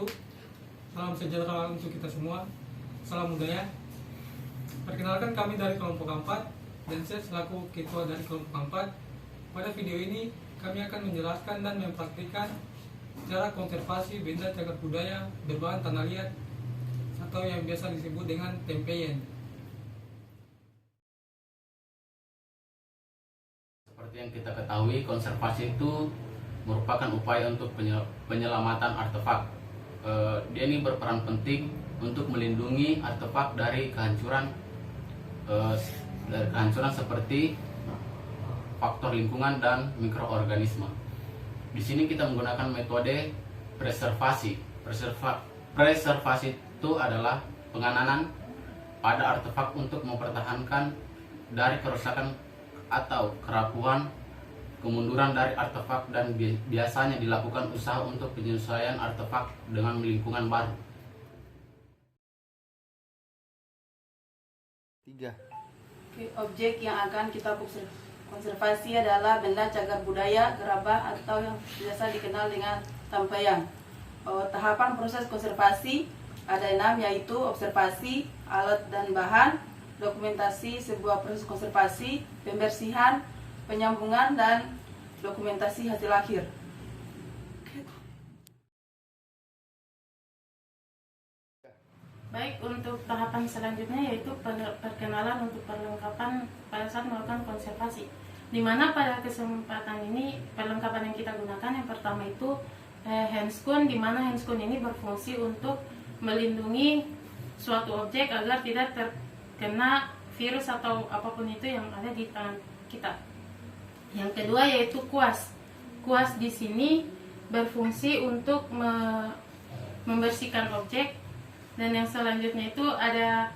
wabarakatuh. Salam sejahtera untuk kita semua. Salam budaya. Perkenalkan, kami dari kelompok 4 dan saya selaku ketua dari kelompok 4. Pada video ini kami akan menjelaskan dan mempraktikkan cara konservasi benda cagar budaya berbahan tanah liat atau yang biasa disebut dengan tempeyen. Seperti yang kita ketahui, konservasi itu merupakan upaya untuk penyelamatan artefak. Dia ini berperan penting untuk melindungi artefak dari kehancuran seperti faktor lingkungan dan mikroorganisme. Di sini kita menggunakan metode preservasi. Preservasi itu adalah penganan pada artefak untuk mempertahankan dari kerusakan atau kerapuhan, kemunduran dari artefak, dan biasanya dilakukan usaha untuk penyesuaian artefak dengan lingkungan baru. 3. Objek yang akan kita konservasi adalah benda cagar budaya, gerabah, atau yang biasa dikenal dengan tempeyan. Tahapan proses konservasi ada 6, yaitu observasi, alat dan bahan, dokumentasi sebuah proses konservasi, pembersihan, penyambungan, dan dokumentasi hasil akhir. Baik, untuk tahapan selanjutnya yaitu perkenalan untuk perlengkapan pada saat melakukan konservasi. Di mana pada kesempatan ini perlengkapan yang kita gunakan yang pertama itu handscoon, di mana handscoon ini berfungsi untuk melindungi suatu objek agar tidak terkena virus atau apapun itu yang ada di tangan kita. Yang kedua yaitu kuas. Kuas di sini berfungsi untuk membersihkan objek. Dan yang selanjutnya itu ada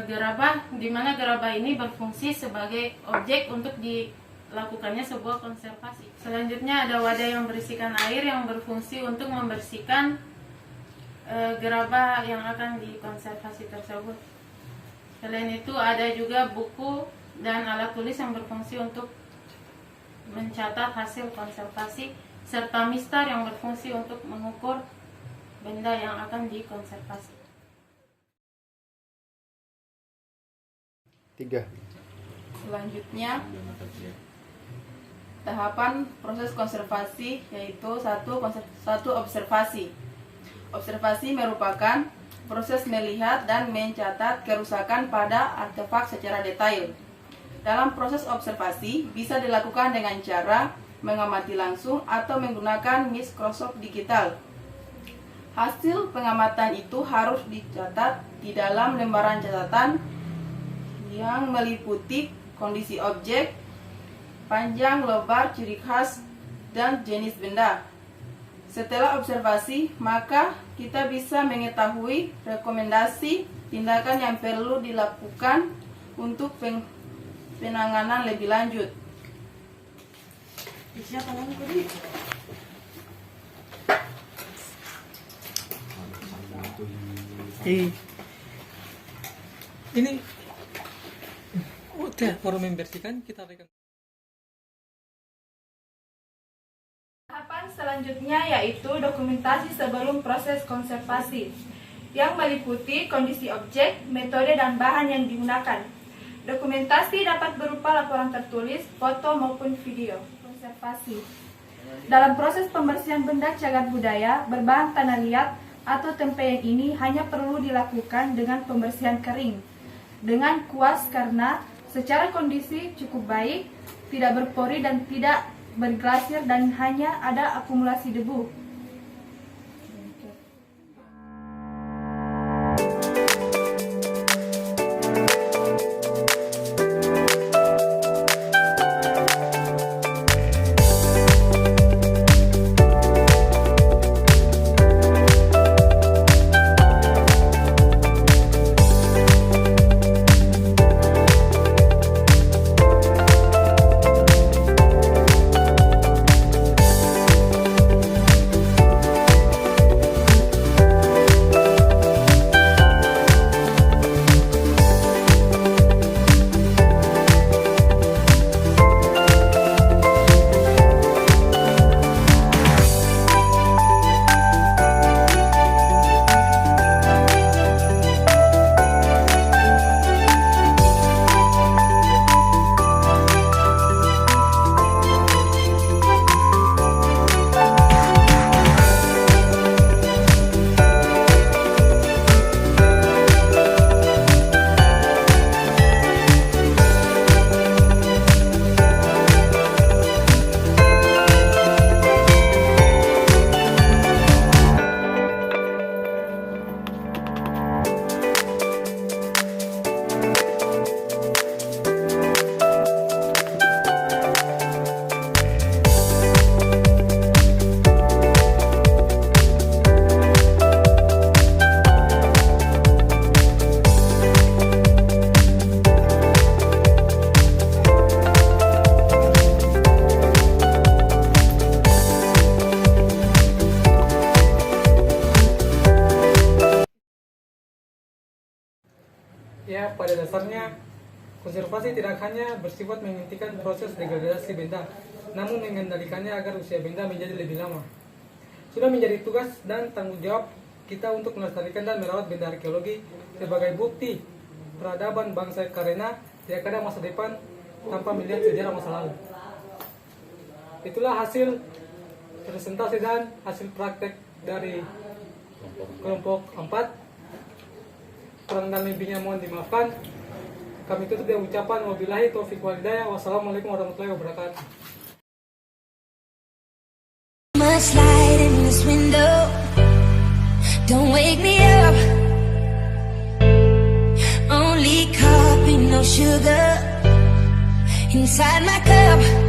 gerabah, di mana gerabah ini berfungsi sebagai objek untuk dilakukannya sebuah konservasi. Selanjutnya ada wadah yang berisikan air yang berfungsi untuk membersihkan gerabah yang akan dikonservasi tersebut. Selain itu ada juga buku dan alat tulis yang berfungsi untuk mencatat hasil konservasi, serta mistar yang berfungsi untuk mengukur benda yang akan dikonservasi. 3. Selanjutnya, tahapan proses konservasi yaitu satu observasi. Observasi merupakan proses melihat dan mencatat kerusakan pada artefak secara detail. Dalam proses observasi bisa dilakukan dengan cara mengamati langsung atau menggunakan mikroskop digital. Hasil pengamatan itu harus dicatat di dalam lembaran catatan yang meliputi kondisi objek, panjang, lebar, ciri khas, dan jenis benda. Setelah observasi, maka kita bisa mengetahui rekomendasi tindakan yang perlu dilakukan untuk penanganan lebih lanjut. Siapa namanya tadi? Ini udah baru membersihkan, kita akan. Tahapan selanjutnya yaitu dokumentasi sebelum proses konservasi yang meliputi kondisi objek, metode, dan bahan yang digunakan. Dokumentasi dapat berupa laporan tertulis, foto, maupun video. Konservasi dalam proses pembersihan benda cagar budaya berbahan tanah liat atau tempeyan ini hanya perlu dilakukan dengan pembersihan kering dengan kuas karena secara kondisi cukup baik, tidak berpori dan tidak berglasir, dan hanya ada akumulasi debu. pada dasarnya konservasi tidak hanya bersifat menghentikan proses degradasi benda, namun mengendalikannya agar usia benda menjadi lebih lama. Sudah menjadi tugas dan tanggung jawab kita untuk melestarikan dan merawat benda arkeologi sebagai bukti peradaban bangsa karena tidak ada masa depan tanpa melihat sejarah masa lalu. Itulah hasil presentasi dan hasil praktek dari kelompok 4. Kurang dan lebihnya mohon dimaafkan. Kami tutup dengan ucapan wabillahi taufiq wal hidayah. Wassalamualaikum warahmatullahi wabarakatuh. Much light in this window, don't wake me up. Only coffee, no sugar inside my cup.